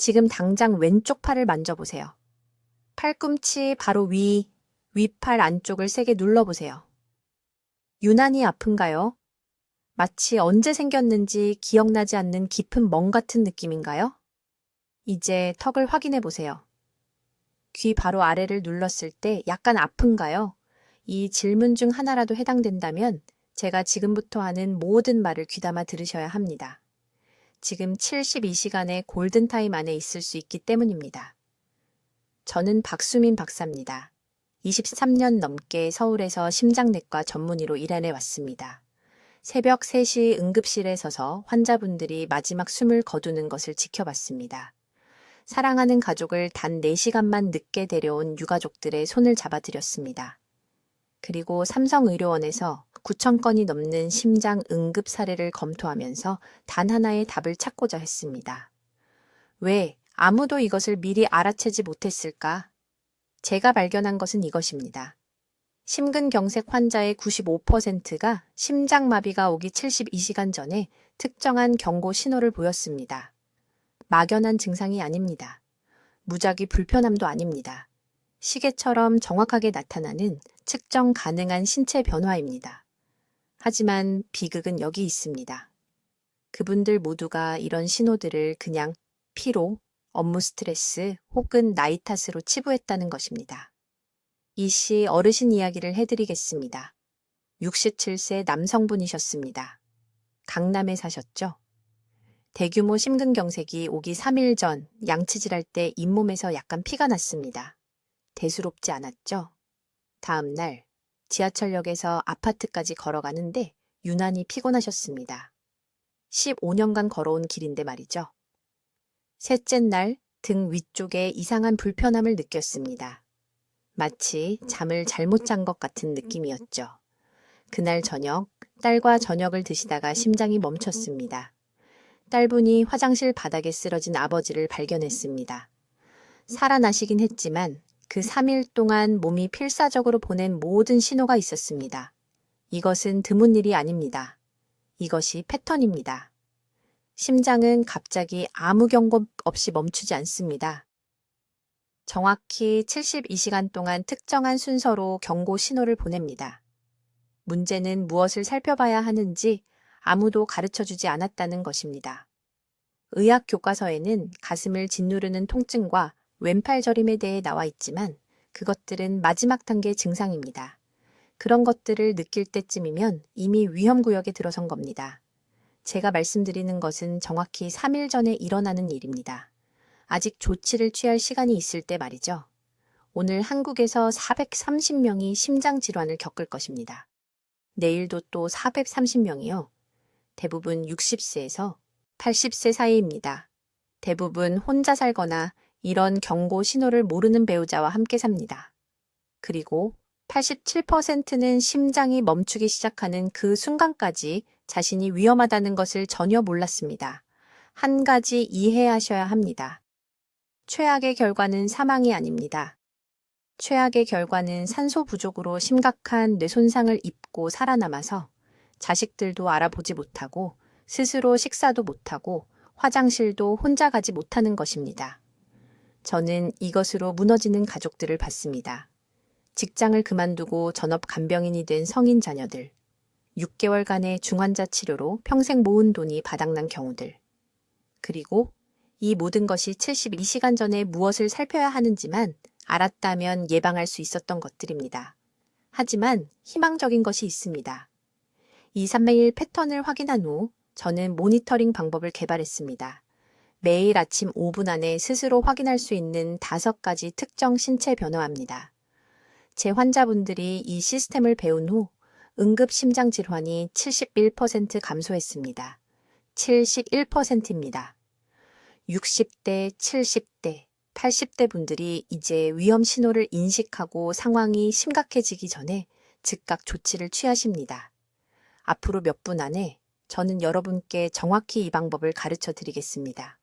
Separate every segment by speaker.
Speaker 1: 지금 당장 왼쪽 팔을 만져보세요. 팔꿈치 바로 윗팔 안쪽을 세게 눌러보세요. 유난히 아픈가요? 마치 언제 생겼는지 기억나지 않는 깊은 멍 같은 느낌인가요? 이제 턱을 확인해 보세요. 귀 바로 아래를 눌렀을 때 약간 아픈가요? 이 질문 중 하나라도 해당된다면 제가 지금부터 하는 모든 말을 귀담아 들으셔야 합니다. 지금 72시간의 골든타임 안에 있을 수 있기 때문입니다. 저는 박수민 박사입니다. 23년 넘게 서울에서 심장내과 전문의로 일해 왔습니다. 새벽 3시 응급실에 서서 환자분들이 마지막 숨을 거두는 것을 지켜봤습니다. 사랑하는 가족을 단 4시간만 늦게 데려온 유가족들의 손을 잡아드렸습니다. 그리고 삼성의료원에서 9천 건이 넘는 심장 응급 사례를 검토하면서 단 하나의 답을 찾고자 했습니다. 왜 아무도 이것을 미리 알아채지 못했을까? 제가 발견한 것은 이것입니다. 심근경색 환자의 95%가 심장마비가 오기 72시간 전에 특정한 경고 신호를 보였습니다. 막연한 증상이 아닙니다. 무작위 불편함도 아닙니다. 시계처럼 정확하게 나타나는 측정 가능한 신체 변화입니다. 하지만 비극은 여기 있습니다. 그분들 모두가 이런 신호들을 그냥 피로, 업무 스트레스 혹은 나이 탓으로 치부했다는 것입니다. 이 시 어르신 이야기를 해드리겠습니다. 67세 남성분이셨습니다. 강남에 사셨죠? 대규모 심근경색이 오기 3일 전 양치질할 때 잇몸에서 약간 피가 났습니다. 대수롭지 않았죠? 다음 날 지하철역에서 아파트까지 걸어가는데 유난히 피곤하셨습니다. 15년간 걸어온 길인데 말이죠. 셋째 날 등 위쪽에 이상한 불편함을 느꼈습니다. 마치 잠을 잘못 잔 것 같은 느낌이었죠. 그날 저녁 딸과 저녁을 드시다가 심장이 멈췄습니다. 딸분이 화장실 바닥에 쓰러진 아버지를 발견했습니다. 살아나시긴 했지만 그 3일 동안 몸이 필사적으로 보낸 모든 신호가 있었습니다. 이것은 드문 일이 아닙니다. 이것이 패턴입니다. 심장은 갑자기 아무 경고 없이 멈추지 않습니다. 정확히 72시간 동안 특정한 순서로 경고 신호를 보냅니다. 문제는 무엇을 살펴봐야 하는지 아무도 가르쳐주지 않았다는 것입니다. 의학 교과서에는 가슴을 짓누르는 통증과 왼팔 저림에 대해 나와 있지만 그것들은 마지막 단계 증상입니다. 그런 것들을 느낄 때쯤이면 이미 위험구역에 들어선 겁니다. 제가 말씀드리는 것은 정확히 3일 전에 일어나는 일입니다. 아직 조치를 취할 시간이 있을 때 말이죠. 오늘 한국에서 430명이 심장질환을 겪을 것입니다. 내일도 또 430명이요. 대부분 60세에서 80세 사이입니다. 대부분 혼자 살거나 이런 경고 신호를 모르는 배우자와 함께 삽니다. 그리고 87%는 심장이 멈추기 시작하는 그 순간까지 자신이 위험하다는 것을 전혀 몰랐습니다. 한 가지 이해하셔야 합니다. 최악의 결과는 사망이 아닙니다. 최악의 결과는 산소 부족으로 심각한 뇌 손상을 입고 살아남아서 자식들도 알아보지 못하고 스스로 식사도 못하고 화장실도 혼자 가지 못하는 것입니다. 저는 이것으로 무너지는 가족들을 봤습니다. 직장을 그만두고 전업 간병인이 된 성인 자녀들, 6개월간의 중환자 치료로 평생 모은 돈이 바닥난 경우들, 그리고 이 모든 것이 72시간 전에 무엇을 살펴야 하는지만 알았다면 예방할 수 있었던 것들입니다. 하지만 희망적인 것이 있습니다. 2, 3일 패턴을 확인한 후 저는 모니터링 방법을 개발했습니다. 매일 아침 5분 안에 스스로 확인할 수 있는 5가지 특정 신체 변화입니다. 제 환자분들이 이 시스템을 배운 후 응급 심장 질환이 71% 감소했습니다. 71%입니다. 60대, 70대, 80대 분들이 이제 위험 신호를 인식하고 상황이 심각해지기 전에 즉각 조치를 취하십니다. 앞으로 몇 분 안에 저는 여러분께 정확히 이 방법을 가르쳐 드리겠습니다.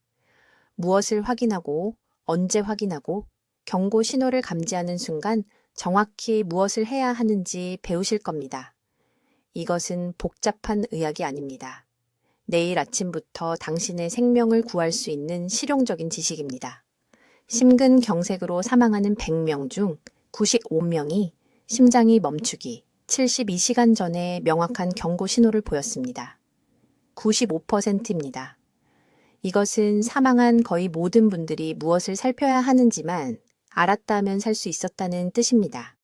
Speaker 1: 무엇을 확인하고 언제 확인하고 경고 신호를 감지하는 순간 정확히 무엇을 해야 하는지 배우실 겁니다. 이것은 복잡한 의학이 아닙니다. 내일 아침부터 당신의 생명을 구할 수 있는 실용적인 지식입니다. 심근경색으로 사망하는 100명 중 95명이 심장이 멈추기 72시간 전에 명확한 경고 신호를 보였습니다. 95%입니다. 이것은 사망한 거의 모든 분들이 무엇을 살펴야 하는지만 알았다면 살 수 있었다는 뜻입니다.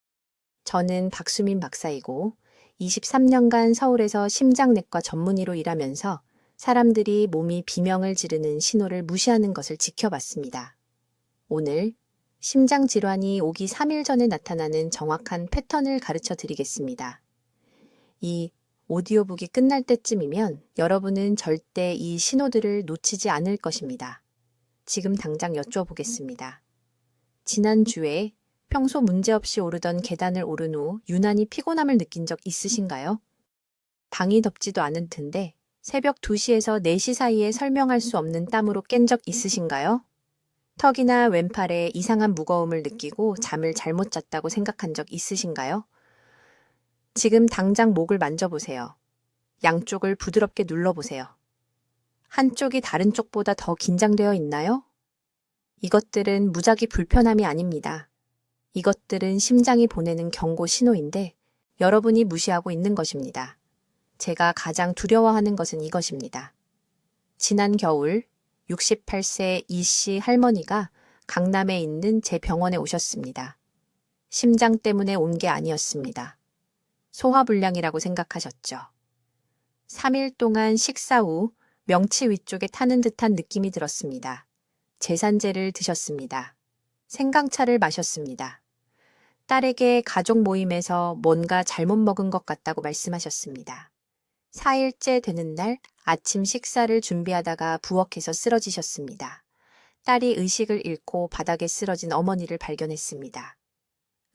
Speaker 1: 저는 박수민 박사이고 23년간 서울에서 심장내과 전문의로 일하면서 사람들이 몸이 비명을 지르는 신호를 무시하는 것을 지켜봤습니다. 오늘 심장 질환이 오기 3일 전에 나타나는 정확한 패턴을 가르쳐 드리겠습니다. 이 오디오북이 끝날 때쯤이면 여러분은 절대 이 신호들을 놓치지 않을 것입니다. 지금 당장 여쭤보겠습니다. 지난주에 평소 문제없이 오르던 계단을 오른 후 유난히 피곤함을 느낀 적 있으신가요? 방이 덥지도 않은 튼데 새벽 2시에서 4시 사이에 설명할 수 없는 땀으로 깬 적 있으신가요? 턱이나 왼팔에 이상한 무거움을 느끼고 잠을 잘못 잤다고 생각한 적 있으신가요? 지금 당장 목을 만져보세요. 양쪽을 부드럽게 눌러보세요. 한쪽이 다른 쪽보다 더 긴장되어 있나요? 이것들은 무작위 불편함이 아닙니다. 이것들은 심장이 보내는 경고 신호인데 여러분이 무시하고 있는 것입니다. 제가 가장 두려워하는 것은 이것입니다. 지난 겨울 68세 이씨 할머니가 강남에 있는 제 병원에 오셨습니다. 심장 때문에 온 게 아니었습니다. 소화불량이라고 생각하셨죠. 3일 동안 식사 후 명치 위쪽에 타는 듯한 느낌이 들었습니다. 제산제를 드셨습니다. 생강차를 마셨습니다. 딸에게 가족 모임에서 뭔가 잘못 먹은 것 같다고 말씀하셨습니다. 4일째 되는 날 아침 식사를 준비하다가 부엌에서 쓰러지셨습니다. 딸이 의식을 잃고 바닥에 쓰러진 어머니를 발견했습니다.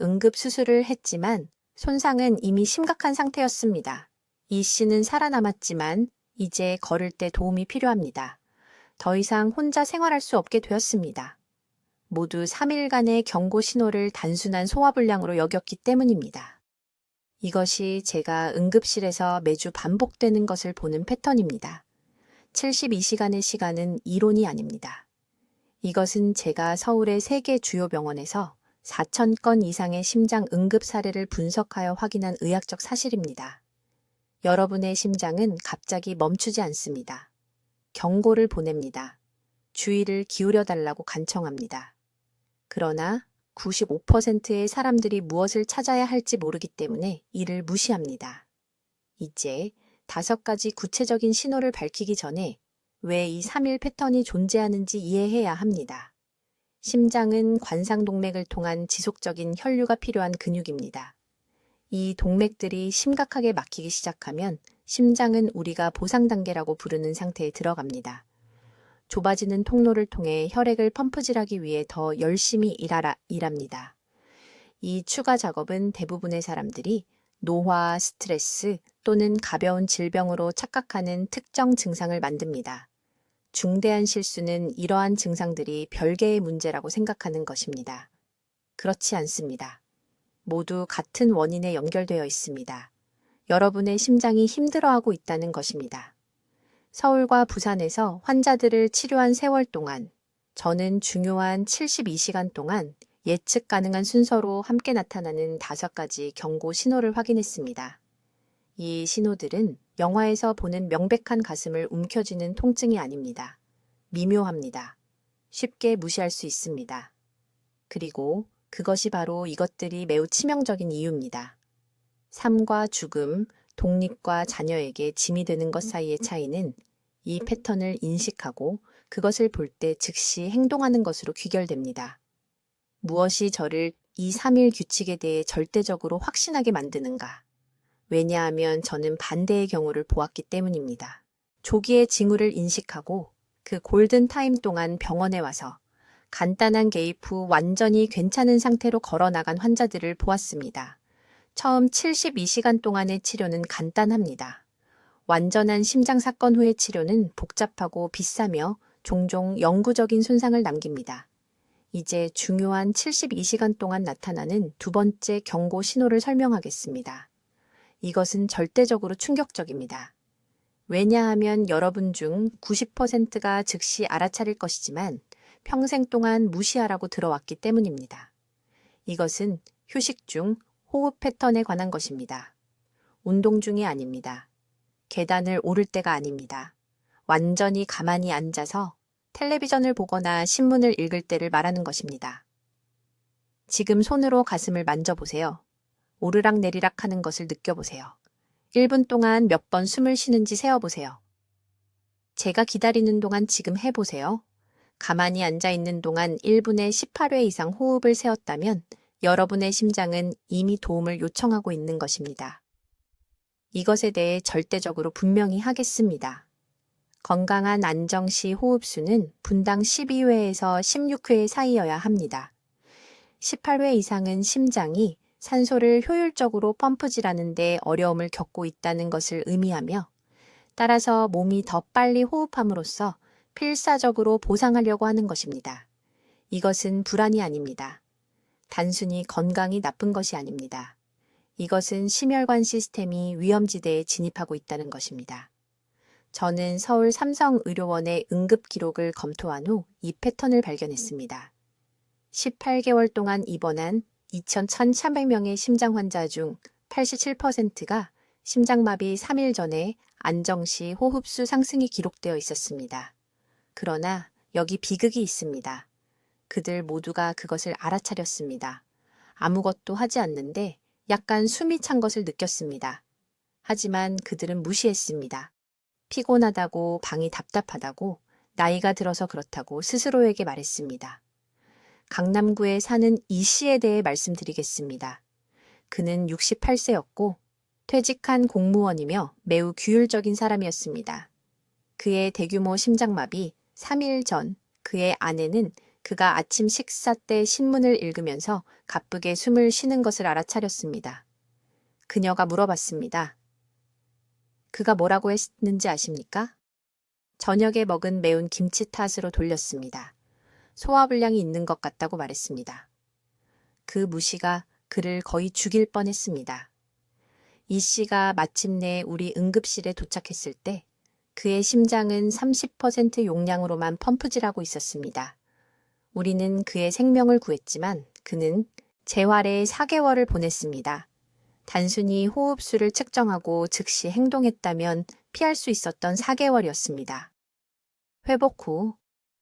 Speaker 1: 응급수술을 했지만 손상은 이미 심각한 상태였습니다. 이 씨는 살아남았지만 이제 걸을 때 도움이 필요합니다. 더 이상 혼자 생활할 수 없게 되었습니다. 모두 3일간의 경고 신호를 단순한 소화불량으로 여겼기 때문입니다. 이것이 제가 응급실에서 매주 반복되는 것을 보는 패턴입니다. 72시간의 시간은 이론이 아닙니다. 이것은 제가 서울의 3개 주요 병원에서 4,000건 이상의 심장 응급 사례를 분석하여 확인한 의학적 사실입니다. 여러분의 심장은 갑자기 멈추지 않습니다. 경고를 보냅니다. 주의를 기울여 달라고 간청합니다. 그러나 95%의 사람들이 무엇을 찾아야 할지 모르기 때문에 이를 무시합니다. 이제 5가지 구체적인 신호를 밝히기 전에 왜 이 3일 패턴이 존재하는지 이해해야 합니다. 심장은 관상동맥을 통한 지속적인 혈류가 필요한 근육입니다. 이 동맥들이 심각하게 막히기 시작하면 심장은 우리가 보상 단계라고 부르는 상태에 들어갑니다. 좁아지는 통로를 통해 혈액을 펌프질하기 위해 더 열심히 일합니다. 이 추가 작업은 대부분의 사람들이 노화, 스트레스 또는 가벼운 질병으로 착각하는 특정 증상을 만듭니다. 중대한 실수는 이러한 증상들이 별개의 문제라고 생각하는 것입니다. 그렇지 않습니다. 모두 같은 원인에 연결되어 있습니다. 여러분의 심장이 힘들어하고 있다는 것입니다. 서울과 부산에서 환자들을 치료한 세월 동안 저는 중요한 72시간 동안 예측 가능한 순서로 함께 나타나는 5가지 경고 신호를 확인했습니다. 이 신호들은 영화에서 보는 명백한 가슴을 움켜쥐는 통증이 아닙니다. 미묘합니다. 쉽게 무시할 수 있습니다. 그리고 그것이 바로 이것들이 매우 치명적인 이유입니다. 삶과 죽음, 독립과 자녀에게 짐이 되는 것 사이의 차이는 이 패턴을 인식하고 그것을 볼 때 즉시 행동하는 것으로 귀결됩니다. 무엇이 저를 이 3일 규칙에 대해 절대적으로 확신하게 만드는가? 왜냐하면 저는 반대의 경우를 보았기 때문입니다. 조기의 징후를 인식하고 그 골든타임 동안 병원에 와서 간단한 개입 후 완전히 괜찮은 상태로 걸어나간 환자들을 보았습니다. 처음 72시간 동안의 치료는 간단합니다. 완전한 심장 사건 후의 치료는 복잡하고 비싸며 종종 영구적인 손상을 남깁니다. 이제 중요한 72시간 동안 나타나는 2번째 경고 신호를 설명하겠습니다. 이것은 절대적으로 충격적입니다. 왜냐하면 여러분 중 90%가 즉시 알아차릴 것이지만 평생 동안 무시하라고 들어왔기 때문입니다. 이것은 휴식 중 호흡 패턴에 관한 것입니다. 운동 중이 아닙니다. 계단을 오를 때가 아닙니다. 완전히 가만히 앉아서 텔레비전을 보거나 신문을 읽을 때를 말하는 것입니다. 지금 손으로 가슴을 만져보세요. 오르락내리락 하는 것을 느껴보세요. 1분 동안 몇 번 숨을 쉬는지 세어보세요. 제가 기다리는 동안 지금 해보세요. 가만히 앉아있는 동안 1분에 18회 이상 호흡을 세웠다면 여러분의 심장은 이미 도움을 요청하고 있는 것입니다. 이것에 대해 절대적으로 분명히 하겠습니다. 건강한 안정시 호흡수는 분당 12회에서 16회 사이여야 합니다. 18회 이상은 심장이 산소를 효율적으로 펌프질하는 데 어려움을 겪고 있다는 것을 의미하며 따라서 몸이 더 빨리 호흡함으로써 필사적으로 보상하려고 하는 것입니다. 이것은 불안이 아닙니다. 단순히 건강이 나쁜 것이 아닙니다. 이것은 심혈관 시스템이 위험지대에 진입하고 있다는 것입니다. 저는 서울 삼성의료원의 응급 기록을 검토한 후 이 패턴을 발견했습니다. 18개월 동안 입원한 2,300명의 심장 환자 중 87%가 심장마비 3일 전에 안정시 호흡수 상승이 기록되어 있었습니다. 그러나 여기 비극이 있습니다. 그들 모두가 그것을 알아차렸습니다. 아무것도 하지 않는데 약간 숨이 찬 것을 느꼈습니다. 하지만 그들은 무시했습니다. 피곤하다고, 방이 답답하다고, 나이가 들어서 그렇다고 스스로에게 말했습니다. 강남구에 사는 이 씨에 대해 말씀드리겠습니다. 그는 68세였고 퇴직한 공무원이며 매우 규율적인 사람이었습니다. 그의 대규모 심장마비 3일 전 그의 아내는 그가 아침 식사 때 신문을 읽으면서 가쁘게 숨을 쉬는 것을 알아차렸습니다. 그녀가 물어봤습니다. 그가 뭐라고 했는지 아십니까? 저녁에 먹은 매운 김치 탓으로 돌렸습니다. 소화불량이 있는 것 같다고 말했습니다. 그 무시가 그를 거의 죽일 뻔했습니다. 이 씨가 마침내 우리 응급실에 도착했을 때 그의 심장은 30% 용량으로만 펌프질하고 있었습니다. 우리는 그의 생명을 구했지만 그는 재활에 4개월을 보냈습니다. 단순히 호흡수를 측정하고 즉시 행동했다면 피할 수 있었던 4개월이었습니다. 회복 후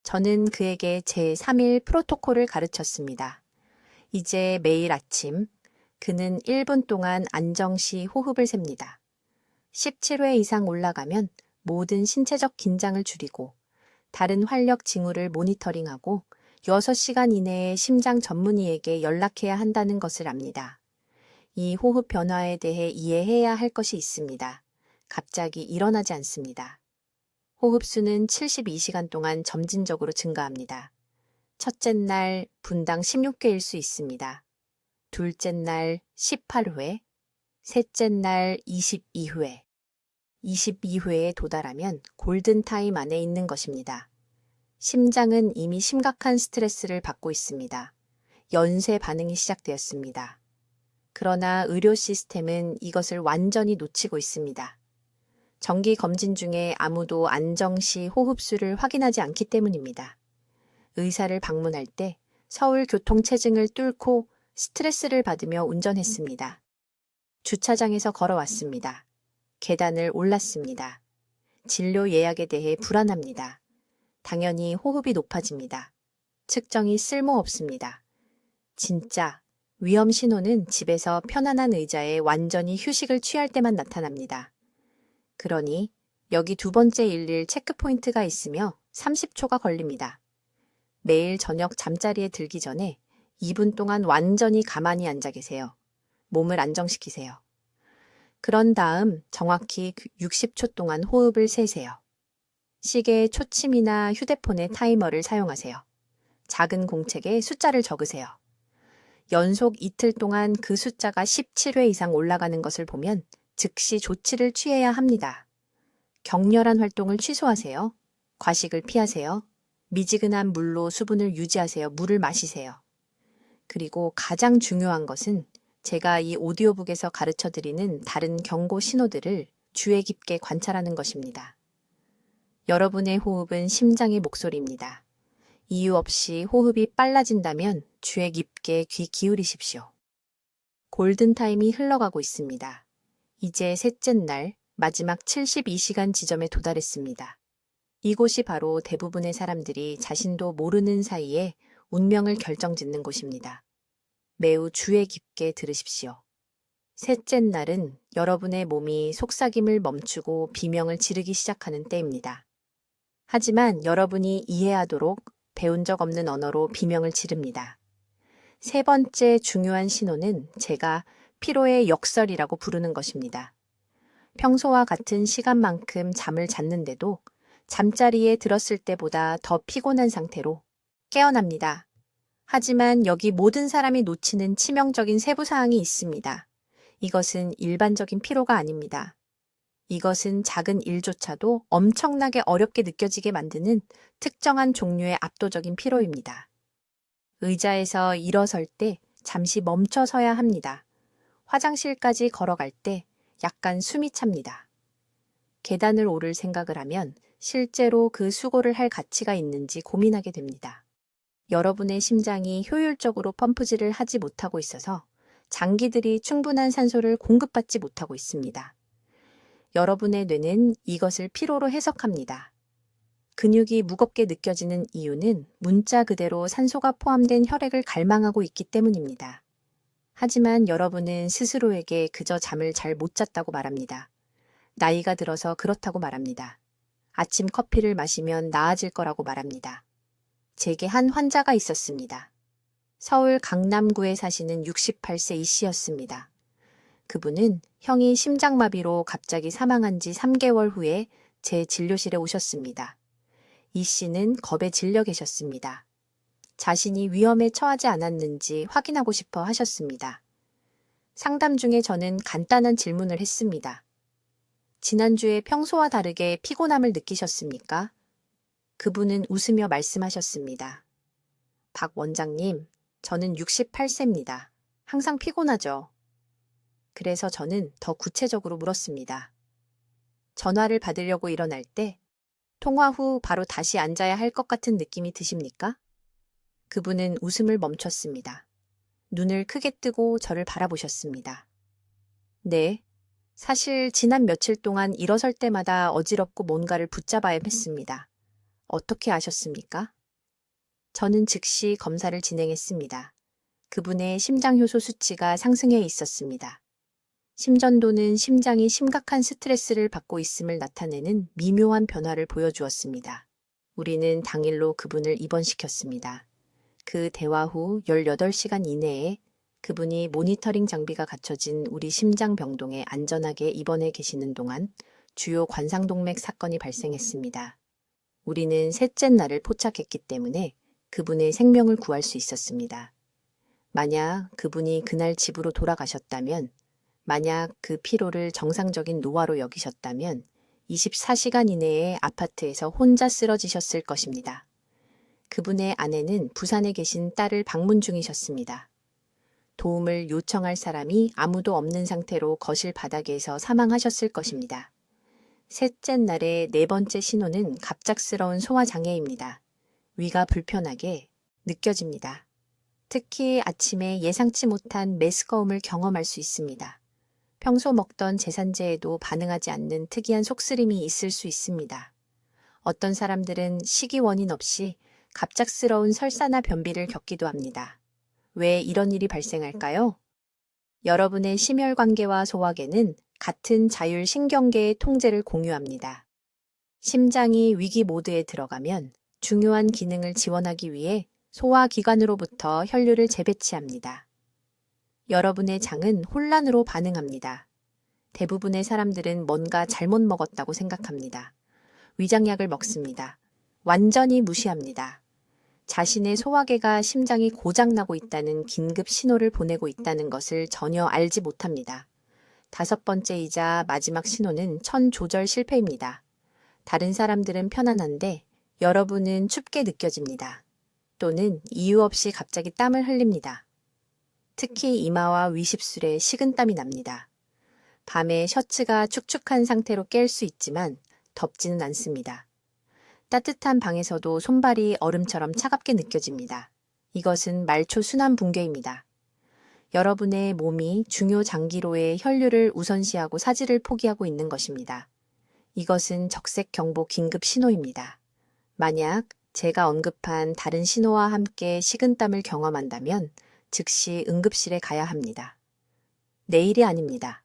Speaker 1: 저는 그에게 제3일 프로토콜을 가르쳤습니다. 이제 매일 아침 그는 1분 동안 안정시 호흡을 셉니다. 17회 이상 올라가면 모든 신체적 긴장을 줄이고 다른 활력 징후를 모니터링하고 6시간 이내에 심장 전문의에게 연락해야 한다는 것을 압니다. 이 호흡 변화에 대해 이해해야 할 것이 있습니다. 갑자기 일어나지 않습니다. 호흡수는 72시간 동안 점진적으로 증가합니다. 첫째 날 분당 16회일 수 있습니다. 둘째 날 18회, 셋째 날 22회, 22회에 도달하면 골든타임 안에 있는 것입니다. 심장은 이미 심각한 스트레스를 받고 있습니다. 연쇄 반응이 시작되었습니다. 그러나 의료 시스템은 이것을 완전히 놓치고 있습니다. 정기 검진 중에 아무도 안정시 호흡수를 확인하지 않기 때문입니다. 의사를 방문할 때 서울 교통체증을 뚫고 스트레스를 받으며 운전했습니다. 주차장에서 걸어왔습니다. 계단을 올랐습니다. 진료 예약에 대해 불안합니다. 당연히 호흡이 높아집니다. 측정이 쓸모없습니다. 진짜 위험 신호는 집에서 편안한 의자에 완전히 휴식을 취할 때만 나타납니다. 그러니 여기 두 번째 일일 체크포인트가 있으며 30초가 걸립니다. 매일 저녁 잠자리에 들기 전에 2분 동안 완전히 가만히 앉아 계세요. 몸을 안정시키세요. 그런 다음 정확히 60초 동안 호흡을 세세요. 시계의 초침이나 휴대폰의 타이머를 사용하세요. 작은 공책에 숫자를 적으세요. 연속 이틀 동안 그 숫자가 17회 이상 올라가는 것을 보면 즉시 조치를 취해야 합니다. 격렬한 활동을 취소하세요. 과식을 피하세요. 미지근한 물로 수분을 유지하세요. 물을 마시세요. 그리고 가장 중요한 것은 제가 이 오디오북에서 가르쳐드리는 다른 경고 신호들을 주의 깊게 관찰하는 것입니다. 여러분의 호흡은 심장의 목소리입니다. 이유 없이 호흡이 빨라진다면 주의 깊게 귀 기울이십시오. 골든타임이 흘러가고 있습니다. 이제 셋째 날, 마지막 72시간 지점에 도달했습니다. 이곳이 바로 대부분의 사람들이 자신도 모르는 사이에 운명을 결정짓는 곳입니다. 매우 주의 깊게 들으십시오. 셋째 날은 여러분의 몸이 속삭임을 멈추고 비명을 지르기 시작하는 때입니다. 하지만 여러분이 이해하도록 배운 적 없는 언어로 비명을 지릅니다. 세 번째 중요한 신호는 제가 피로의 역설이라고 부르는 것입니다. 평소와 같은 시간만큼 잠을 잤는데도 잠자리에 들었을 때보다 더 피곤한 상태로 깨어납니다. 하지만 여기 모든 사람이 놓치는 치명적인 세부사항이 있습니다. 이것은 일반적인 피로가 아닙니다. 이것은 작은 일조차도 엄청나게 어렵게 느껴지게 만드는 특정한 종류의 압도적인 피로입니다. 의자에서 일어설 때 잠시 멈춰 서야 합니다. 화장실까지 걸어갈 때 약간 숨이 찹니다. 계단을 오를 생각을 하면 실제로 그 수고를 할 가치가 있는지 고민하게 됩니다. 여러분의 심장이 효율적으로 펌프질을 하지 못하고 있어서 장기들이 충분한 산소를 공급받지 못하고 있습니다. 여러분의 뇌는 이것을 피로로 해석합니다. 근육이 무겁게 느껴지는 이유는 문자 그대로 산소가 포함된 혈액을 갈망하고 있기 때문입니다. 하지만 여러분은 스스로에게 그저 잠을 잘 못 잤다고 말합니다. 나이가 들어서 그렇다고 말합니다. 아침 커피를 마시면 나아질 거라고 말합니다. 제게 한 환자가 있었습니다. 서울 강남구에 사시는 68세 이 씨였습니다. 그분은 형이 심장마비로 갑자기 사망한 지 3개월 후에 제 진료실에 오셨습니다. 이 씨는 겁에 질려 계셨습니다. 자신이 위험에 처하지 않았는지 확인하고 싶어 하셨습니다. 상담 중에 저는 간단한 질문을 했습니다. 지난주에 평소와 다르게 피곤함을 느끼셨습니까? 그분은 웃으며 말씀하셨습니다. 박 원장님, 저는 68세입니다. 항상 피곤하죠. 그래서 저는 더 구체적으로 물었습니다. 전화를 받으려고 일어날 때 통화 후 바로 다시 앉아야 할 것 같은 느낌이 드십니까? 그분은 웃음을 멈췄습니다. 눈을 크게 뜨고 저를 바라보셨습니다. 네, 사실 지난 며칠 동안 일어설 때마다 어지럽고 뭔가를 붙잡아야 했습니다. 어떻게 아셨습니까? 저는 즉시 검사를 진행했습니다. 그분의 심장효소 수치가 상승해 있었습니다. 심전도는 심장이 심각한 스트레스를 받고 있음을 나타내는 미묘한 변화를 보여주었습니다. 우리는 당일로 그분을 입원시켰습니다. 그 대화 후 18시간 이내에 그분이 모니터링 장비가 갖춰진 우리 심장병동에 안전하게 입원해 계시는 동안 주요 관상동맥 사건이 발생했습니다. 우리는 셋째 날을 포착했기 때문에 그분의 생명을 구할 수 있었습니다. 만약 그분이 그날 집으로 돌아가셨다면, 만약 그 피로를 정상적인 노화로 여기셨다면 24시간 이내에 아파트에서 혼자 쓰러지셨을 것입니다. 그분의 아내는 부산에 계신 딸을 방문 중이셨습니다. 도움을 요청할 사람이 아무도 없는 상태로 거실 바닥에서 사망하셨을 것입니다. 셋째 날의 네 번째 신호는 갑작스러운 소화장애입니다. 위가 불편하게 느껴집니다. 특히 아침에 예상치 못한 메스꺼움을 경험할 수 있습니다. 평소 먹던 제산제에도 반응하지 않는 특이한 속쓰림이 있을 수 있습니다. 어떤 사람들은 식이 원인 없이 갑작스러운 설사나 변비를 겪기도 합니다. 왜 이런 일이 발생할까요? 여러분의 심혈관계와 소화계는 같은 자율신경계의 통제를 공유합니다. 심장이 위기 모드에 들어가면 중요한 기능을 지원하기 위해 소화기관으로부터 혈류를 재배치합니다. 여러분의 장은 혼란으로 반응합니다. 대부분의 사람들은 뭔가 잘못 먹었다고 생각합니다. 위장약을 먹습니다. 완전히 무시합니다. 자신의 소화계가 심장이 고장나고 있다는 긴급 신호를 보내고 있다는 것을 전혀 알지 못합니다. 다섯 번째이자 마지막 신호는 천 조절 실패입니다. 다른 사람들은 편안한데 여러분은 춥게 느껴집니다. 또는 이유 없이 갑자기 땀을 흘립니다. 특히 이마와 위십술에 식은땀이 납니다. 밤에 셔츠가 축축한 상태로 깰 수 있지만 덥지는 않습니다. 따뜻한 방에서도 손발이 얼음처럼 차갑게 느껴집니다. 이것은 말초 순환 붕괴입니다. 여러분의 몸이 중요 장기로의 혈류를 우선시하고 사지를 포기하고 있는 것입니다. 이것은 적색 경보 긴급 신호입니다. 만약 제가 언급한 다른 신호와 함께 식은땀을 경험한다면 즉시 응급실에 가야 합니다. 내일이 아닙니다.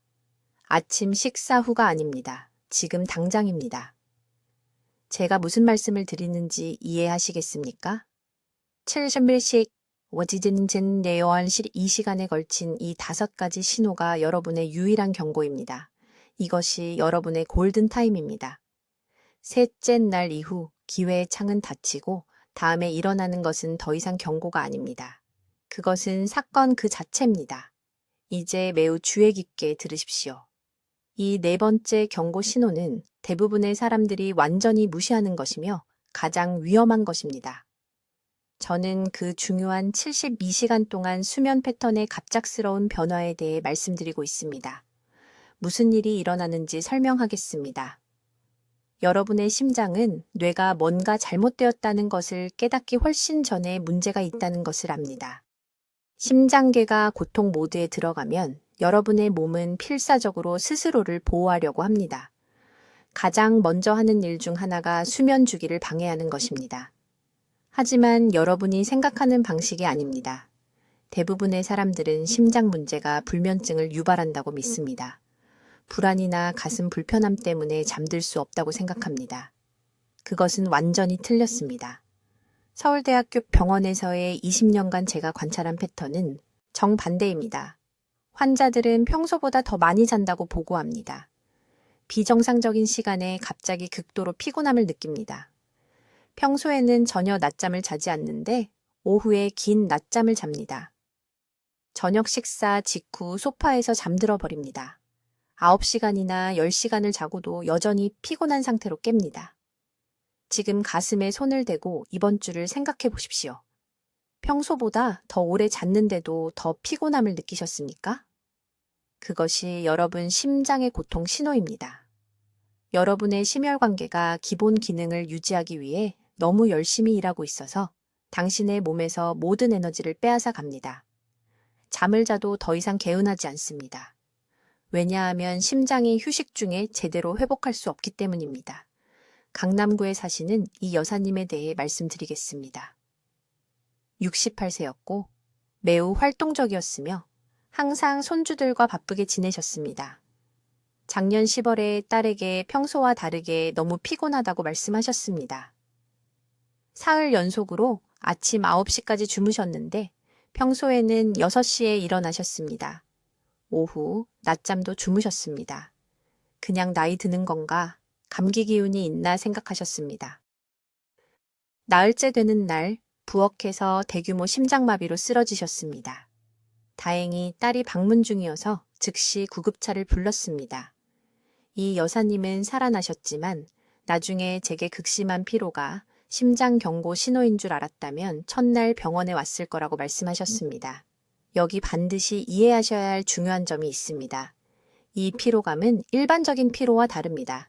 Speaker 1: 아침 식사 후가 아닙니다. 지금 당장입니다. 제가 무슨 말씀을 드리는지 이해하시겠습니까? 70일씩 워지진진 내요한실 이 시간에 걸친 이 5가지 신호가 여러분의 유일한 경고입니다. 이것이 여러분의 골든타임입니다. 셋째 날 이후 기회의 창은 닫히고 다음에 일어나는 것은 더 이상 경고가 아닙니다. 그것은 사건 그 자체입니다. 이제 매우 주의 깊게 들으십시오. 이 4번째 경고 신호는 대부분의 사람들이 완전히 무시하는 것이며 가장 위험한 것입니다. 저는 그 중요한 72시간 동안 수면 패턴의 갑작스러운 변화에 대해 말씀드리고 있습니다. 무슨 일이 일어나는지 설명하겠습니다. 여러분의 심장은 뇌가 뭔가 잘못되었다는 것을 깨닫기 훨씬 전에 문제가 있다는 것을 압니다. 심장계가 고통 모드에 들어가면 여러분의 몸은 필사적으로 스스로를 보호하려고 합니다. 가장 먼저 하는 일 중 하나가 수면 주기를 방해하는 것입니다. 하지만 여러분이 생각하는 방식이 아닙니다. 대부분의 사람들은 심장 문제가 불면증을 유발한다고 믿습니다. 불안이나 가슴 불편함 때문에 잠들 수 없다고 생각합니다. 그것은 완전히 틀렸습니다. 서울대학교 병원에서의 20년간 제가 관찰한 패턴은 정반대입니다. 환자들은 평소보다 더 많이 잔다고 보고합니다. 비정상적인 시간에 갑자기 극도로 피곤함을 느낍니다. 평소에는 전혀 낮잠을 자지 않는데 오후에 긴 낮잠을 잡니다. 저녁 식사 직후 소파에서 잠들어 버립니다. 9시간이나 10시간을 자고도 여전히 피곤한 상태로 깹니다. 지금 가슴에 손을 대고 이번 주를 생각해 보십시오. 평소보다 더 오래 잤는데도 더 피곤함을 느끼셨습니까? 그것이 여러분 심장의 고통 신호입니다. 여러분의 심혈관계가 기본 기능을 유지하기 위해 너무 열심히 일하고 있어서 당신의 몸에서 모든 에너지를 빼앗아 갑니다. 잠을 자도 더 이상 개운하지 않습니다. 왜냐하면 심장이 휴식 중에 제대로 회복할 수 없기 때문입니다. 강남구에 사시는 이 여사님에 대해 말씀드리겠습니다. 68세였고 매우 활동적이었으며 항상 손주들과 바쁘게 지내셨습니다. 작년 10월에 딸에게 평소와 다르게 너무 피곤하다고 말씀하셨습니다. 사흘 연속으로 아침 9시까지 주무셨는데 평소에는 6시에 일어나셨습니다. 오후 낮잠도 주무셨습니다. 그냥 나이 드는 건가, 감기 기운이 있나 생각하셨습니다. 나흘째 되는 날 부엌에서 대규모 심장마비로 쓰러지셨습니다. 다행히 딸이 방문 중이어서 즉시 구급차를 불렀습니다. 이 여사님은 살아나셨지만 나중에 제게 극심한 피로가 심장 경고 신호인 줄 알았다면 첫날 병원에 왔을 거라고 말씀하셨습니다. 여기 반드시 이해하셔야 할 중요한 점이 있습니다. 이 피로감은 일반적인 피로와 다릅니다.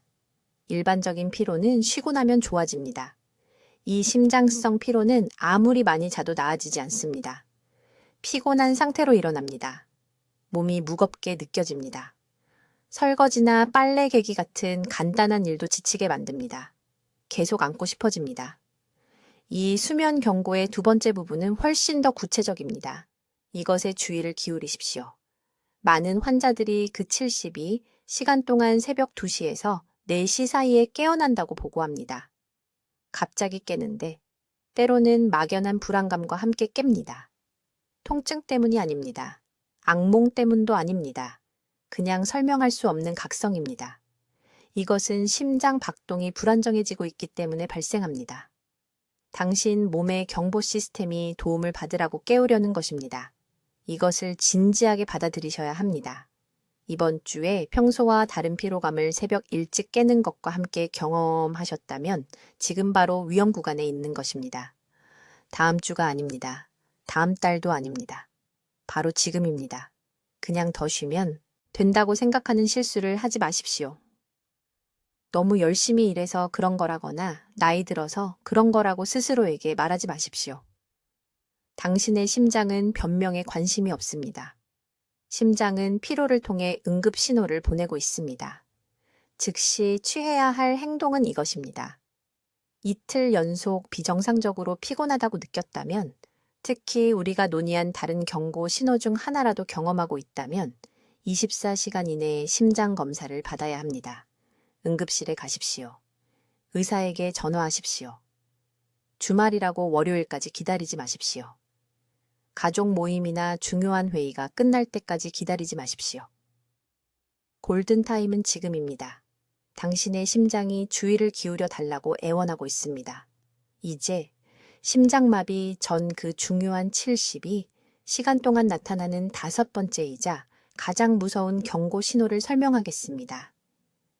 Speaker 1: 일반적인 피로는 쉬고 나면 좋아집니다. 이 심장성 피로는 아무리 많이 자도 나아지지 않습니다. 피곤한 상태로 일어납니다. 몸이 무겁게 느껴집니다. 설거지나 빨래 개기 같은 간단한 일도 지치게 만듭니다. 계속 앉고 싶어집니다. 이 수면 경고의 2번째 부분은 훨씬 더 구체적입니다. 이것에 주의를 기울이십시오. 많은 환자들이 그 72시간 동안 새벽 2시에서 4시 사이에 깨어난다고 보고합니다. 갑자기 깨는데 때로는 막연한 불안감과 함께 깹니다. 통증 때문이 아닙니다. 악몽 때문도 아닙니다. 그냥 설명할 수 없는 각성입니다. 이것은 심장 박동이 불안정해지고 있기 때문에 발생합니다. 당신 몸의 경보 시스템이 도움을 받으라고 깨우려는 것입니다. 이것을 진지하게 받아들이셔야 합니다. 이번 주에 평소와 다른 피로감을 새벽 일찍 깨는 것과 함께 경험하셨다면 지금 바로 위험 구간에 있는 것입니다. 다음 주가 아닙니다. 다음 달도 아닙니다. 바로 지금입니다. 그냥 더 쉬면 된다고 생각하는 실수를 하지 마십시오. 너무 열심히 일해서 그런 거라거나 나이 들어서 그런 거라고 스스로에게 말하지 마십시오. 당신의 심장은 변명에 관심이 없습니다. 심장은 피로를 통해 응급 신호를 보내고 있습니다. 즉시 취해야 할 행동은 이것입니다. 이틀 연속 비정상적으로 피곤하다고 느꼈다면, 특히 우리가 논의한 다른 경고 신호 중 하나라도 경험하고 있다면 24시간 이내에 심장 검사를 받아야 합니다. 응급실에 가십시오. 의사에게 전화하십시오. 주말이라고 월요일까지 기다리지 마십시오. 가족 모임이나 중요한 회의가 끝날 때까지 기다리지 마십시오. 골든타임은 지금입니다. 당신의 심장이 주의를 기울여 달라고 애원하고 있습니다. 이제 심장마비 전 그 중요한 70이 시간 동안 나타나는 5번째이자 가장 무서운 경고 신호를 설명하겠습니다.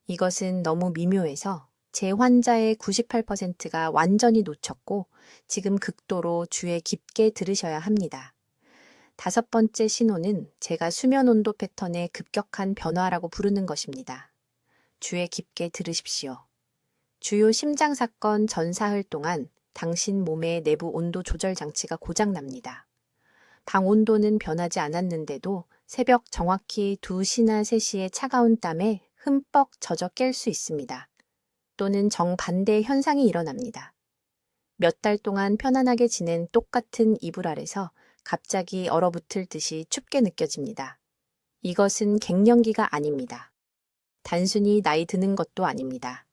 Speaker 1: 이것은 너무 미묘해서 제 환자의 98%가 완전히 놓쳤고 지금 극도로 주의 깊게 들으셔야 합니다. 5번째 신호는 제가 수면 온도 패턴의 급격한 변화라고 부르는 것입니다. 주의 깊게 들으십시오. 주요 심장 사건 전 사흘 동안 당신 몸의 내부 온도 조절 장치가 고장납니다. 방 온도는 변하지 않았는데도 새벽 정확히 2시나 3시에 차가운 땀에 흠뻑 젖어 깰 수 있습니다. 또는 정반대의 현상이 일어납니다. 몇 달 동안 편안하게 지낸 똑같은 이불 아래서 갑자기 얼어붙을 듯이 춥게 느껴집니다. 이것은 갱년기가 아닙니다. 단순히 나이 드는 것도 아닙니다.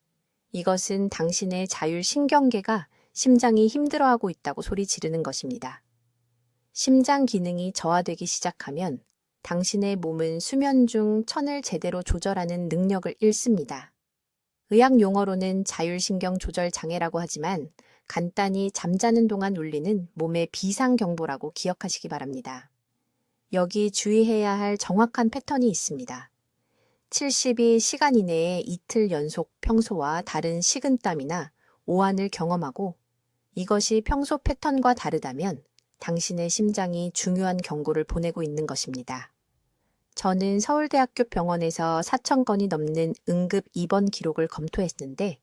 Speaker 1: 이것은 당신의 자율신경계가 심장이 힘들어하고 있다고 소리 지르는 것입니다. 심장 기능이 저하되기 시작하면 당신의 몸은 수면 중 천을 제대로 조절하는 능력을 잃습니다. 의학 용어로는 자율신경 조절 장애라고 하지만 간단히 잠자는 동안 울리는 몸의 비상경보라고 기억하시기 바랍니다. 여기 주의해야 할 정확한 패턴이 있습니다. 70이 시간 이내에 이틀 연속 평소와 다른 식은땀이나 오한을 경험하고 이것이 평소 패턴과 다르다면 당신의 심장이 중요한 경고를 보내고 있는 것입니다. 저는 서울대학교 병원에서 4,000건이 넘는 응급 입원 기록을 검토했는데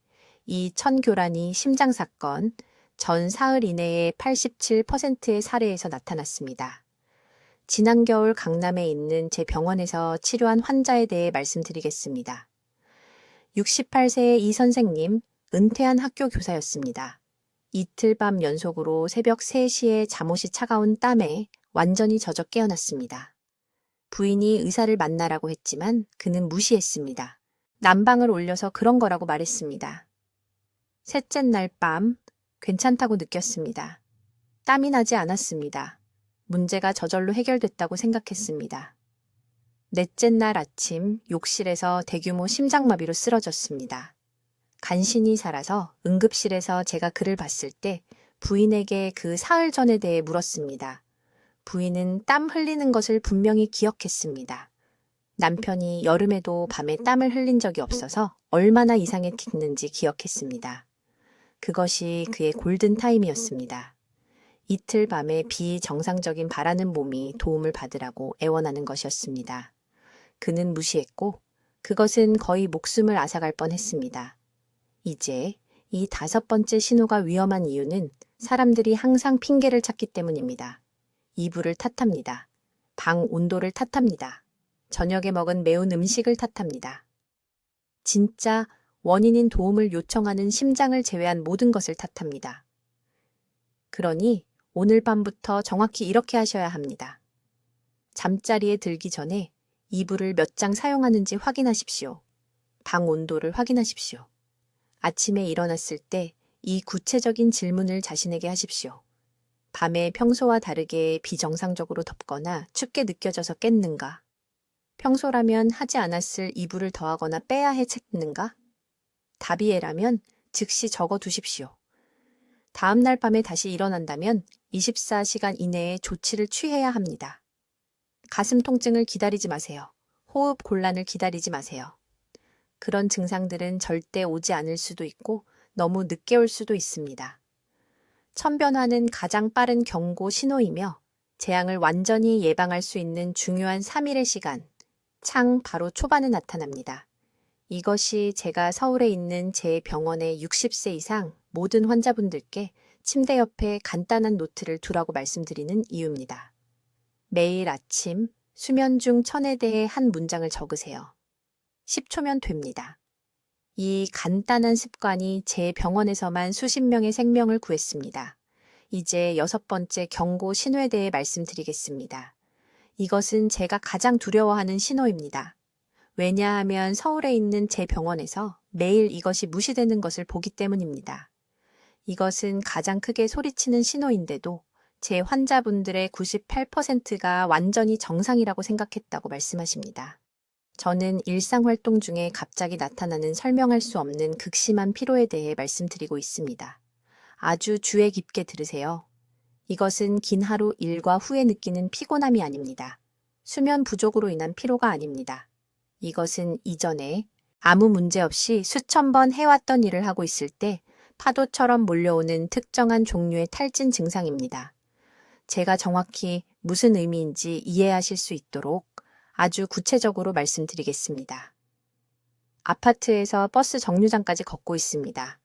Speaker 1: 이 천교란이 심장 사건 전 사흘 이내에 87%의 사례에서 나타났습니다. 지난 겨울 강남에 있는 제 병원에서 치료한 환자에 대해 말씀드리겠습니다. 68세의 이 선생님, 은퇴한 학교 교사였습니다. 이틀 밤 연속으로 새벽 3시에 잠옷이 차가운 땀에 완전히 젖어 깨어났습니다. 부인이 의사를 만나라고 했지만 그는 무시했습니다. 난방을 올려서 그런 거라고 말했습니다. 셋째 날 밤 괜찮다고 느꼈습니다. 땀이 나지 않았습니다. 문제가 저절로 해결됐다고 생각했습니다. 넷째 날 아침 욕실에서 대규모 심장마비로 쓰러졌습니다. 간신히 살아서 응급실에서 제가 그를 봤을 때 부인에게 그 사흘 전에 대해 물었습니다. 부인은 땀 흘리는 것을 분명히 기억했습니다. 남편이 여름에도 밤에 땀을 흘린 적이 없어서 얼마나 이상했는지 기억했습니다. 그것이 그의 골든타임이었습니다. 이틀 밤에 비정상적인 바라는 몸이 도움을 받으라고 애원하는 것이었습니다. 그는 무시했고 그것은 거의 목숨을 앗아갈 뻔했습니다. 이제 이 5번째 신호가 위험한 이유는 사람들이 항상 핑계를 찾기 때문입니다. 이불을 탓합니다. 방 온도를 탓합니다. 저녁에 먹은 매운 음식을 탓합니다. 진짜 원인인 도움을 요청하는 심장을 제외한 모든 것을 탓합니다. 그러니 오늘 밤부터 정확히 이렇게 하셔야 합니다. 잠자리에 들기 전에 이불을 몇 장 사용하는지 확인하십시오. 방 온도를 확인하십시오. 아침에 일어났을 때 이 구체적인 질문을 자신에게 하십시오. 밤에 평소와 다르게 비정상적으로 덥거나 춥게 느껴져서 깼는가? 평소라면 하지 않았을 이불을 더하거나 빼야 했는가? 답이 예라면 즉시 적어 두십시오. 다음 날 밤에 다시 일어난다면 24시간 이내에 조치를 취해야 합니다. 가슴 통증을 기다리지 마세요. 호흡 곤란을 기다리지 마세요. 그런 증상들은 절대 오지 않을 수도 있고 너무 늦게 올 수도 있습니다. 천변화는 가장 빠른 경고 신호이며 재앙을 완전히 예방할 수 있는 중요한 3일의 시간, 창 바로 초반에 나타납니다. 이것이 제가 서울에 있는 제 병원의 60세 이상 모든 환자분들께 침대 옆에 간단한 노트를 두라고 말씀드리는 이유입니다. 매일 아침 수면 중 천에 대해 한 문장을 적으세요. 10초면 됩니다. 이 간단한 습관이 제 병원에서만 수십 명의 생명을 구했습니다. 이제 6번째 경고 신호에 대해 말씀드리겠습니다. 이것은 제가 가장 두려워하는 신호입니다. 왜냐하면 서울에 있는 제 병원에서 매일 이것이 무시되는 것을 보기 때문입니다. 이것은 가장 크게 소리치는 신호인데도 제 환자분들의 98%가 완전히 정상이라고 생각했다고 말씀하십니다. 저는 일상활동 중에 갑자기 나타나는 설명할 수 없는 극심한 피로에 대해 말씀드리고 있습니다. 아주 주의 깊게 들으세요. 이것은 긴 하루 일과 후에 느끼는 피곤함이 아닙니다. 수면 부족으로 인한 피로가 아닙니다. 이것은 이전에 아무 문제 없이 수천 번 해왔던 일을 하고 있을 때 파도처럼 몰려오는 특정한 종류의 탈진 증상입니다. 제가 정확히 무슨 의미인지 이해하실 수 있도록 아주 구체적으로 말씀드리겠습니다. 아파트에서 버스 정류장까지 걷고 있습니다.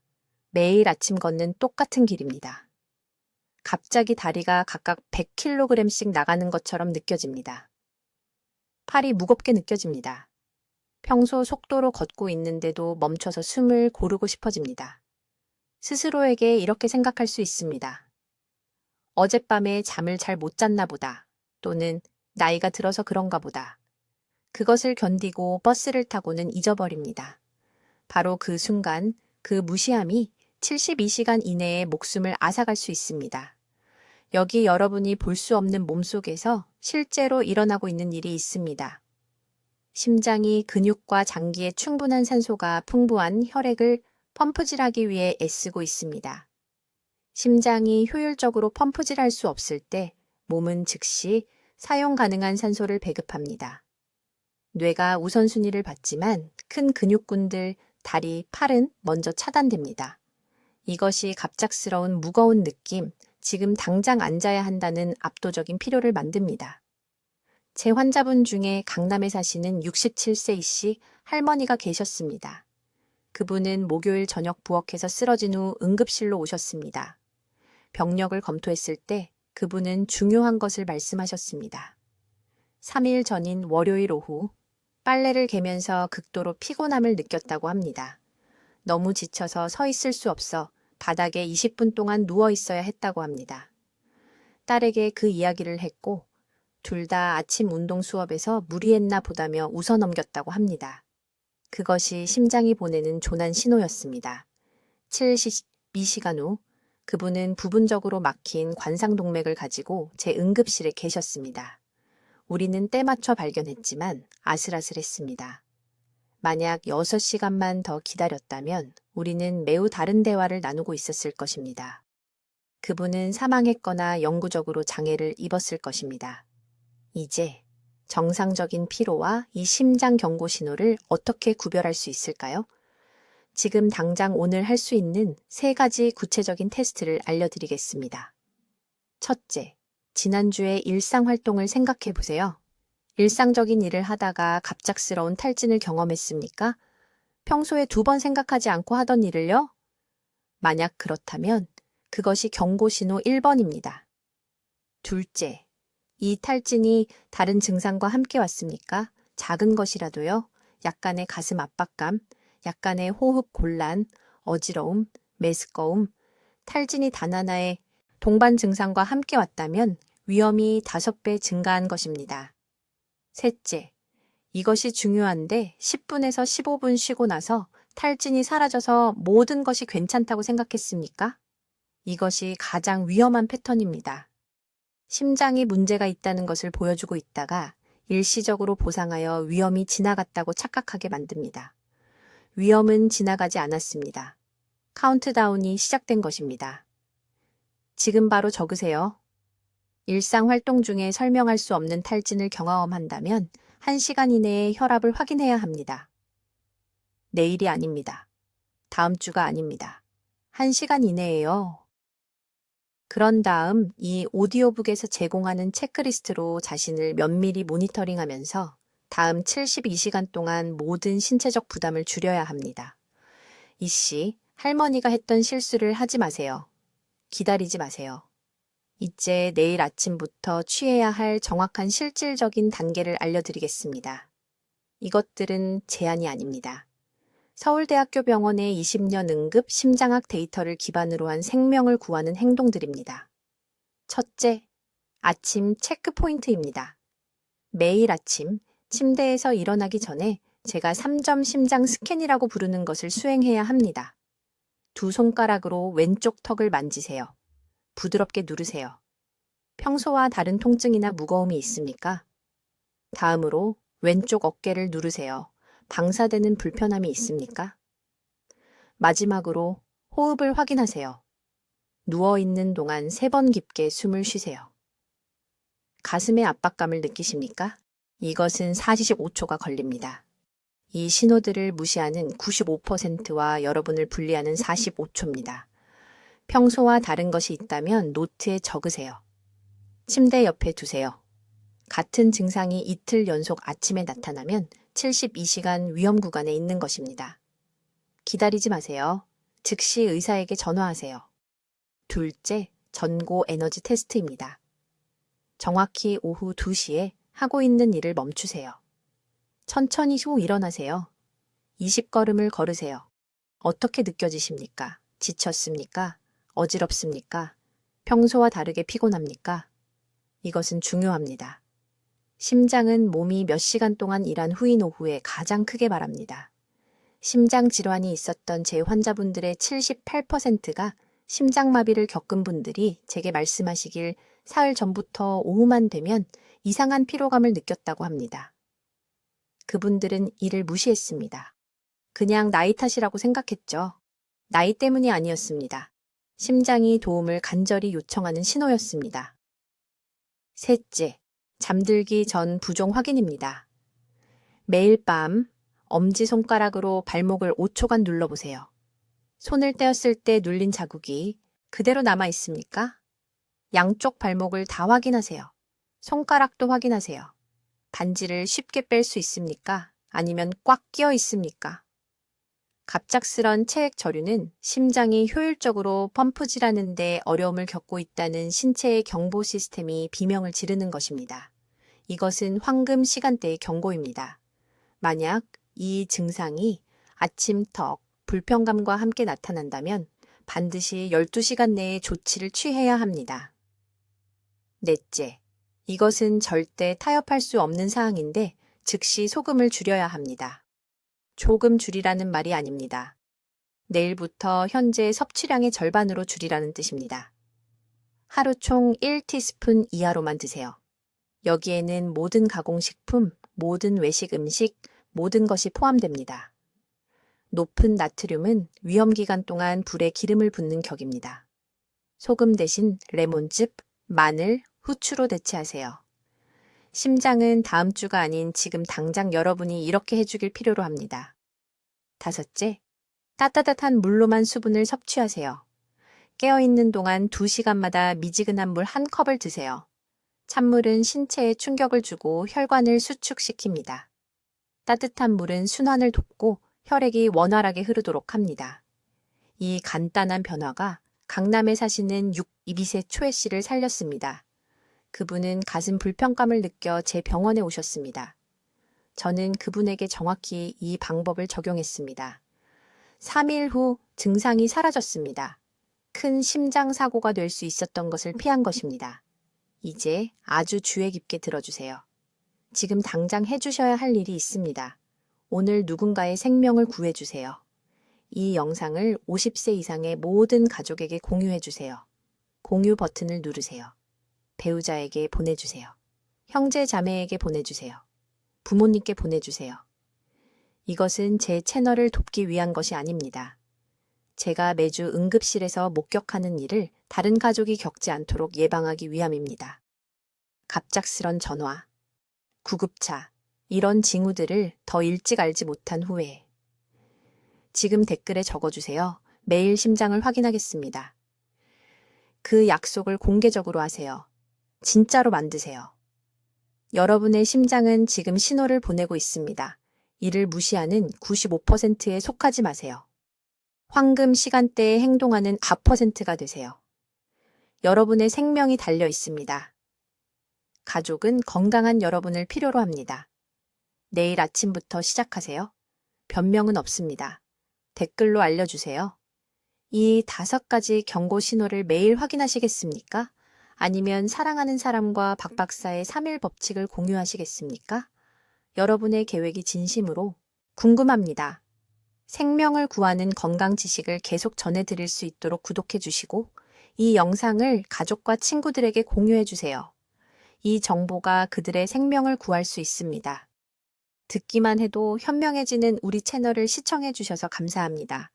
Speaker 1: 매일 아침 걷는 똑같은 길입니다. 갑자기 다리가 각각 100kg씩 나가는 것처럼 느껴집니다. 팔이 무겁게 느껴집니다. 평소 속도로 걷고 있는데도 멈춰서 숨을 고르고 싶어집니다. 스스로에게 이렇게 생각할 수 있습니다. 어젯밤에 잠을 잘 못 잤나 보다. 또는 나이가 들어서 그런가 보다. 그것을 견디고 버스를 타고는 잊어버립니다. 바로 그 순간 그 무시함이 72시간 이내에 목숨을 앗아갈 수 있습니다. 여기 여러분이 볼 수 없는 몸속에서 실제로 일어나고 있는 일이 있습니다. 심장이 근육과 장기에 충분한 산소가 풍부한 혈액을 펌프질하기 위해 애쓰고 있습니다. 심장이 효율적으로 펌프질할 수 없을 때 몸은 즉시 사용 가능한 산소를 배급합니다. 뇌가 우선순위를 받지만 큰 근육군들, 다리, 팔은 먼저 차단됩니다. 이것이 갑작스러운 무거운 느낌, 지금 당장 앉아야 한다는 압도적인 필요를 만듭니다. 제 환자분 중에 강남에 사시는 67세이씨 할머니가 계셨습니다. 그분은 목요일 저녁 부엌에서 쓰러진 후 응급실로 오셨습니다. 병력을 검토했을 때 그분은 중요한 것을 말씀하셨습니다. 3일 전인 월요일 오후 빨래를 개면서 극도로 피곤함을 느꼈다고 합니다. 너무 지쳐서 서 있을 수 없어 바닥에 20분 동안 누워 있어야 했다고 합니다. 딸에게 그 이야기를 했고 둘 다 아침 운동 수업에서 무리했나 보다며 웃어넘겼다고 합니다. 그것이 심장이 보내는 조난 신호였습니다. 72시간 후 그분은 부분적으로 막힌 관상동맥을 가지고 제 응급실에 계셨습니다. 우리는 때맞춰 발견했지만 아슬아슬했습니다. 만약 6시간만 더 기다렸다면 우리는 매우 다른 대화를 나누고 있었을 것입니다. 그분은 사망했거나 영구적으로 장애를 입었을 것입니다. 이제 정상적인 피로와 이 심장 경고 신호를 어떻게 구별할 수 있을까요? 지금 당장 오늘 할 수 있는 3가지 구체적인 테스트를 알려드리겠습니다. 첫째, 지난주의 일상 활동을 생각해 보세요. 일상적인 일을 하다가 갑작스러운 탈진을 경험했습니까? 평소에 2번 생각하지 않고 하던 일을요? 만약 그렇다면 그것이 경고 신호 1번입니다. 둘째, 이 탈진이 다른 증상과 함께 왔습니까? 작은 것이라도요. 약간의 가슴 압박감, 약간의 호흡 곤란, 어지러움, 메스꺼움, 탈진이 단 하나의 동반 증상과 함께 왔다면 위험이 5배 증가한 것입니다. 셋째, 이것이 중요한데 10분에서 15분 쉬고 나서 탈진이 사라져서 모든 것이 괜찮다고 생각했습니까? 이것이 가장 위험한 패턴입니다. 심장이 문제가 있다는 것을 보여주고 있다가 일시적으로 보상하여 위험이 지나갔다고 착각하게 만듭니다. 위험은 지나가지 않았습니다. 카운트다운이 시작된 것입니다. 지금 바로 적으세요. 일상 활동 중에 설명할 수 없는 탈진을 경험한다면 1시간 이내에 혈압을 확인해야 합니다. 내일이 아닙니다. 다음 주가 아닙니다. 1시간 이내에요. 그런 다음 이 오디오북에서 제공하는 체크리스트로 자신을 면밀히 모니터링하면서 다음 72시간 동안 모든 신체적 부담을 줄여야 합니다. 이씨, 할머니가 했던 실수를 하지 마세요. 기다리지 마세요. 이제 내일 아침부터 취해야 할 정확한 실질적인 단계를 알려드리겠습니다. 이것들은 제안이 아닙니다. 서울대학교 병원의 20년 응급 심장학 데이터를 기반으로 한 생명을 구하는 행동들입니다. 첫째, 아침 체크 포인트입니다. 매일 아침 침대에서 일어나기 전에 제가 3점 심장 스캔이라고 부르는 것을 수행해야 합니다. 두 손가락으로 왼쪽 턱을 만지세요. 부드럽게 누르세요. 평소와 다른 통증이나 무거움이 있습니까? 다음으로 왼쪽 어깨를 누르세요. 방사되는 불편함이 있습니까? 마지막으로 호흡을 확인하세요. 누워있는 동안 3번 깊게 숨을 쉬세요. 가슴의 압박감을 느끼십니까? 이것은 45초가 걸립니다. 이 신호들을 무시하는 95%와 여러분을 분리하는 45초입니다. 평소와 다른 것이 있다면 노트에 적으세요. 침대 옆에 두세요. 같은 증상이 이틀 연속 아침에 나타나면 72시간 위험 구간에 있는 것입니다. 기다리지 마세요. 즉시 의사에게 전화하세요. 둘째, 전고 에너지 테스트입니다. 정확히 오후 2시에 하고 있는 일을 멈추세요. 천천히 일어나세요. 20걸음을 걸으세요. 어떻게 느껴지십니까? 지쳤습니까? 어지럽습니까? 평소와 다르게 피곤합니까? 이것은 중요합니다. 심장은 몸이 몇 시간 동안 일한 후인 오후에 가장 크게 말합니다. 심장 질환이 있었던 제 환자분들의 78%가 심장마비를 겪은 분들이 제게 말씀하시길 사흘 전부터 오후만 되면 이상한 피로감을 느꼈다고 합니다. 그분들은 이를 무시했습니다. 그냥 나이 탓이라고 생각했죠. 나이 때문이 아니었습니다. 심장이 도움을 간절히 요청하는 신호였습니다. 셋째, 잠들기 전 부종 확인입니다. 매일 밤 엄지손가락으로 발목을 5초간 눌러보세요. 손을 떼었을 때 눌린 자국이 그대로 남아 있습니까? 양쪽 발목을 다 확인하세요. 손가락도 확인하세요. 반지를 쉽게 뺄 수 있습니까? 아니면 꽉 끼어 있습니까? 갑작스런 체액 저류는 심장이 효율적으로 펌프질하는 데 어려움을 겪고 있다는 신체의 경보 시스템이 비명을 지르는 것입니다. 이것은 황금 시간대의 경고입니다. 만약 이 증상이 아침턱, 불편감과 함께 나타난다면 반드시 12시간 내에 조치를 취해야 합니다. 넷째, 이것은 절대 타협할 수 없는 사항인데 즉시 소금을 줄여야 합니다. 조금 줄이라는 말이 아닙니다. 내일부터 현재 섭취량의 절반으로 줄이라는 뜻입니다. 하루 총 1티스푼 이하로만 드세요. 여기에는 모든 가공식품, 모든 외식 음식, 모든 것이 포함됩니다. 높은 나트륨은 위험기간 동안 불에 기름을 붓는 격입니다. 소금 대신 레몬즙, 마늘, 후추로 대체하세요. 심장은 다음 주가 아닌 지금 당장 여러분이 이렇게 해주길 필요로 합니다. 다섯째, 따뜻한 물로만 수분을 섭취하세요. 깨어있는 동안 2시간마다 미지근한 물 1컵을 드세요. 찬물은 신체에 충격을 주고 혈관을 수축시킵니다. 따뜻한 물은 순환을 돕고 혈액이 원활하게 흐르도록 합니다. 이 간단한 변화가 강남에 사시는 62세 초혜 씨를 살렸습니다. 그분은 가슴 불편감을 느껴 제 병원에 오셨습니다. 저는 그분에게 정확히 이 방법을 적용했습니다. 3일 후 증상이 사라졌습니다. 큰 심장 사고가 될 수 있었던 것을 피한 것입니다. 이제 아주 주의 깊게 들어주세요. 지금 당장 해주셔야 할 일이 있습니다. 오늘 누군가의 생명을 구해주세요. 이 영상을 50세 이상의 모든 가족에게 공유해주세요. 공유 버튼을 누르세요. 배우자에게 보내주세요. 형제 자매에게 보내주세요. 부모님께 보내주세요. 이것은 제 채널을 돕기 위한 것이 아닙니다. 제가 매주 응급실에서 목격하는 일을 다른 가족이 겪지 않도록 예방하기 위함입니다. 갑작스런 전화, 구급차, 이런 징후들을 더 일찍 알지 못한 후에 지금 댓글에 적어주세요. 매일 심장을 확인하겠습니다. 그 약속을 공개적으로 하세요. 진짜로 만드세요. 여러분의 심장은 지금 신호를 보내고 있습니다. 이를 무시하는 95%에 속하지 마세요. 황금 시간대에 행동하는 4%가 되세요. 여러분의 생명이 달려 있습니다. 가족은 건강한 여러분을 필요로 합니다. 내일 아침부터 시작하세요. 변명은 없습니다. 댓글로 알려주세요. 이 5가지 경고 신호를 매일 확인하시겠습니까? 아니면 사랑하는 사람과 박 박사의 3일 법칙을 공유하시겠습니까? 여러분의 계획이 진심으로 궁금합니다. 생명을 구하는 건강 지식을 계속 전해드릴 수 있도록 구독해 주시고 이 영상을 가족과 친구들에게 공유해 주세요. 이 정보가 그들의 생명을 구할 수 있습니다. 듣기만 해도 현명해지는 우리 채널을 시청해 주셔서 감사합니다.